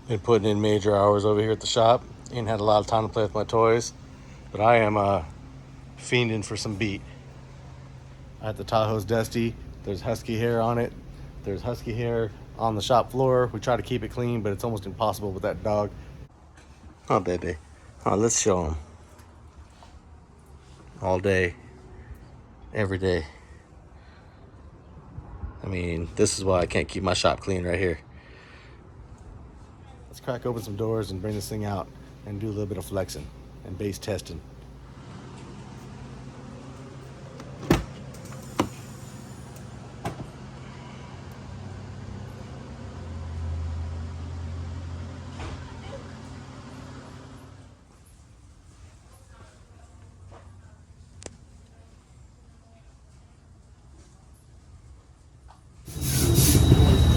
Been putting in major hours over here at the shop. Ain't had a lot of time to play with my toys, but I am fiending for some beat. The Tahoe's dusty. There's husky hair on it. There's husky hair on the shop floor. We try to keep it clean, but it's almost impossible with that dog. Oh, baby. Oh, let's show him. All day, every day. I mean, this is why I can't keep my shop clean right here. Let's crack open some doors and bring this thing out and do a little bit of flexing and bass testing.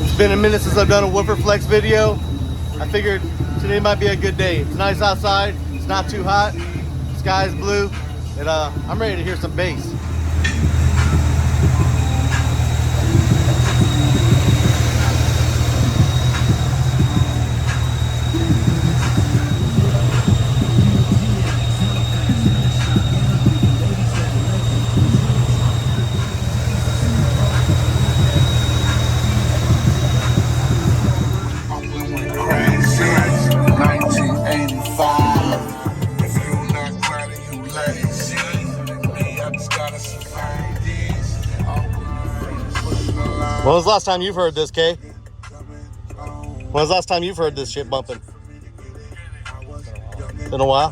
It's been a minute since I've done a woofer flex video. I figured today might be a good day. It's nice outside, it's not too hot, the sky is blue, and I'm ready to hear some bass. When was the last time you've heard this, Kay? When was the last time you've heard this shit bumping? Been a while?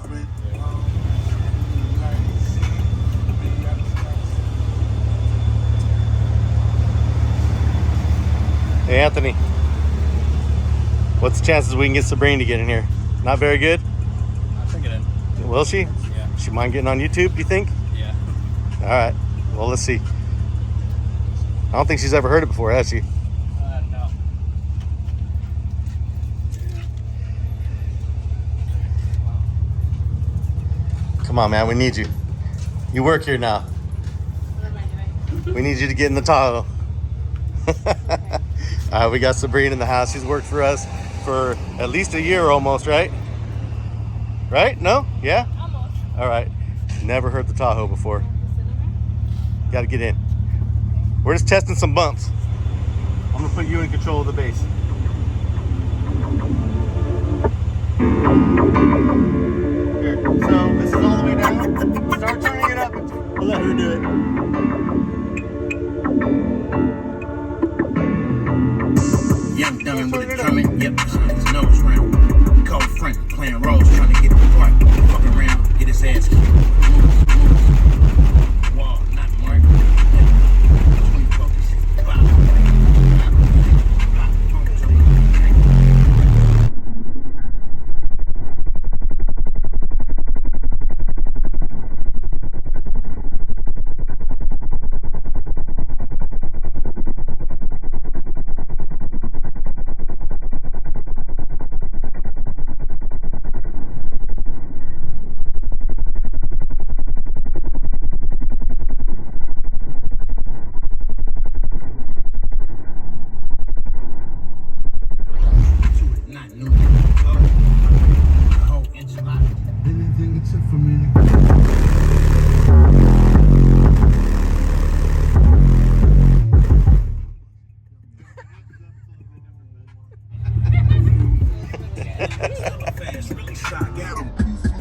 Hey, Anthony. What's the chances we can get Sabrina to get in here? Not very good? She'll get in. Will she? Yeah. She mind getting on YouTube, do you think? Yeah. All right. Well, let's see. I don't think she's ever heard it before, has she? No. Come on, man. We need you. You work here now. What am I doing? We need you to get in the Tahoe. We got Sabrina in the house. She's worked for us for at least a year almost, right? Right? No? Yeah? Almost. All right. Never heard the Tahoe before. Got to get in. We're just testing some bumps. I'm gonna put you in control of the bass. Here, so this is all the way down. Start turning it up. We'll let her do it. Young dummy with a drumming, yep, his nose round. Cold friend playing roles, trying to get the part. Fuck around, get his ass kicked. Wall, not mark.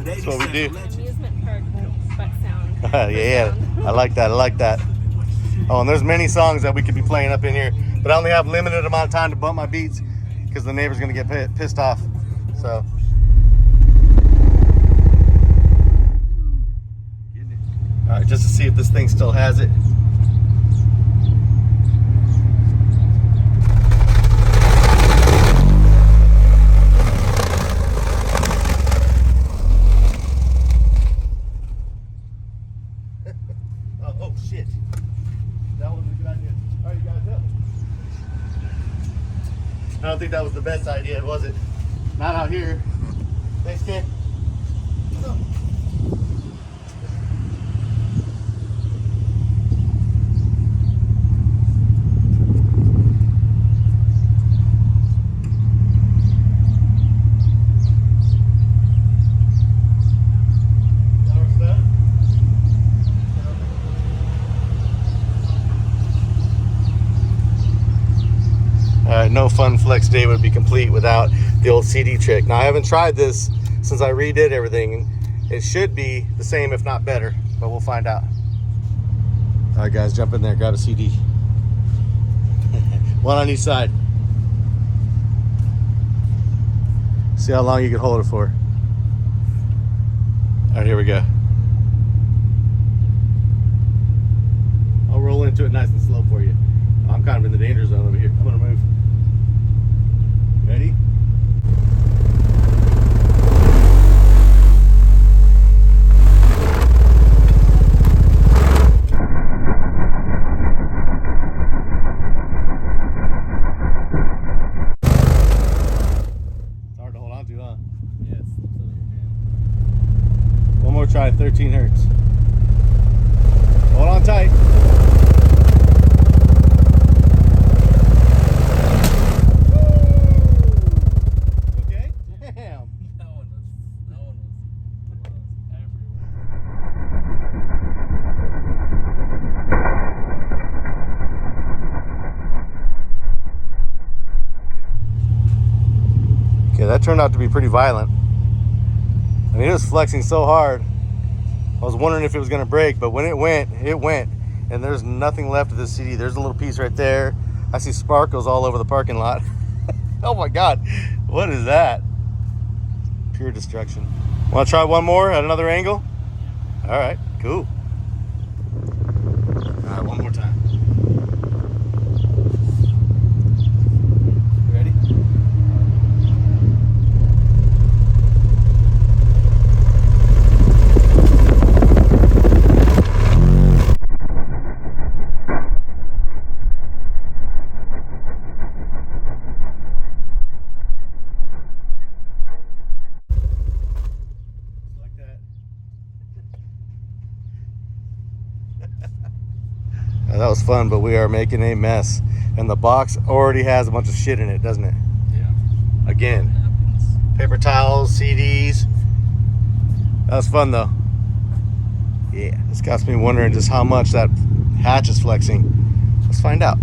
That's what we do. Amusement park butt sound. Yeah, I like that. I like that. Oh, and there's many songs that we could be playing up in here, but I only have limited amount of time to bump my beats because the neighbor's gonna get pissed off. So. All right, just to see if this thing still has it. Oh shit. That wasn't a good idea. All right, you guys up. I don't think that was the best idea, was it? Not out here. Thanks, Ken. no fun flex day would be complete without the old CD trick. Now I haven't tried this since I redid everything. It should be the same, if not better, but we'll find out. All right, guys, jump in there, grab a CD. One on each side. See how long you can hold it for. All right, here we go. I'll roll into it nice and slow for you. I'm kind of in the danger zone over here. I'm gonna move. Ready? It's hard to hold on to, huh? Yes. One more try, 13 hertz. Hold on tight. Okay? Damn. That one was everywhere. Okay, that turned out to be pretty violent. I mean, it was flexing so hard. I was wondering if it was gonna break, but when it went, and there's nothing left of this CD. There's a little piece right there. I see sparkles all over the parking lot. Oh my God, what is that? Pure destruction. Wanna try one more at another angle? All right, cool. All right, one more time. Ready? Like that. That was fun, but we are making a mess. And the box already has a bunch of shit in it, doesn't it? Yeah. Again. Happens. Paper towels, CDs. That was fun though. Yeah, this got me wondering just how much that hatch is flexing. Let's find out.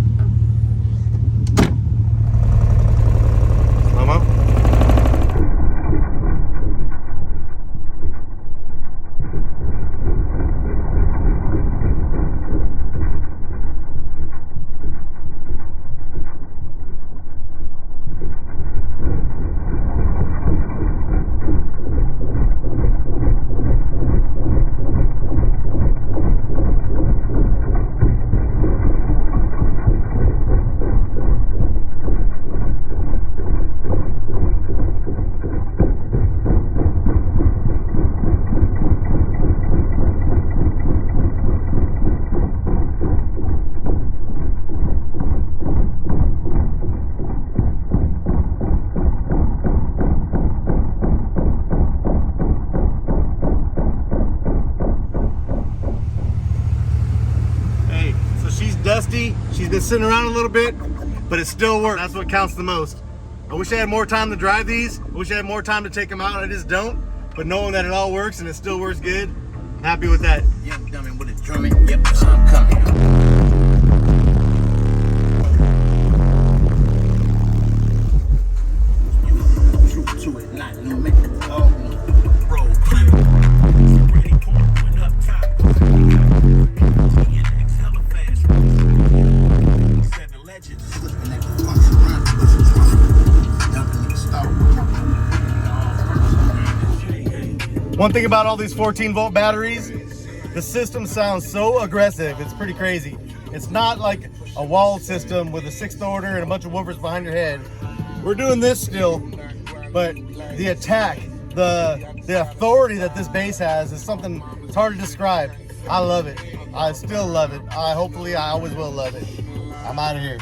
Slow-mo. Dusty, she's been sitting around a little bit, but it still works. That's what counts the most. I wish I had more time to drive these. I wish I had more time to take them out. I just don't. But knowing that it all works and it still works good, happy with that. Young dummy with a drumming. Yep, that's how I'm coming. True to it, not new man. Oh, roll clear. Ready, pouring up top. One thing about all these 14-volt batteries, the system sounds so aggressive. It's pretty crazy. It's not like a walled system with a 6th order and a bunch of woofers behind your head. We're doing this still, but the attack, the authority that this bass has is something it's hard to describe. I love it. I still love it. Hopefully I always will love it. I'm out of here.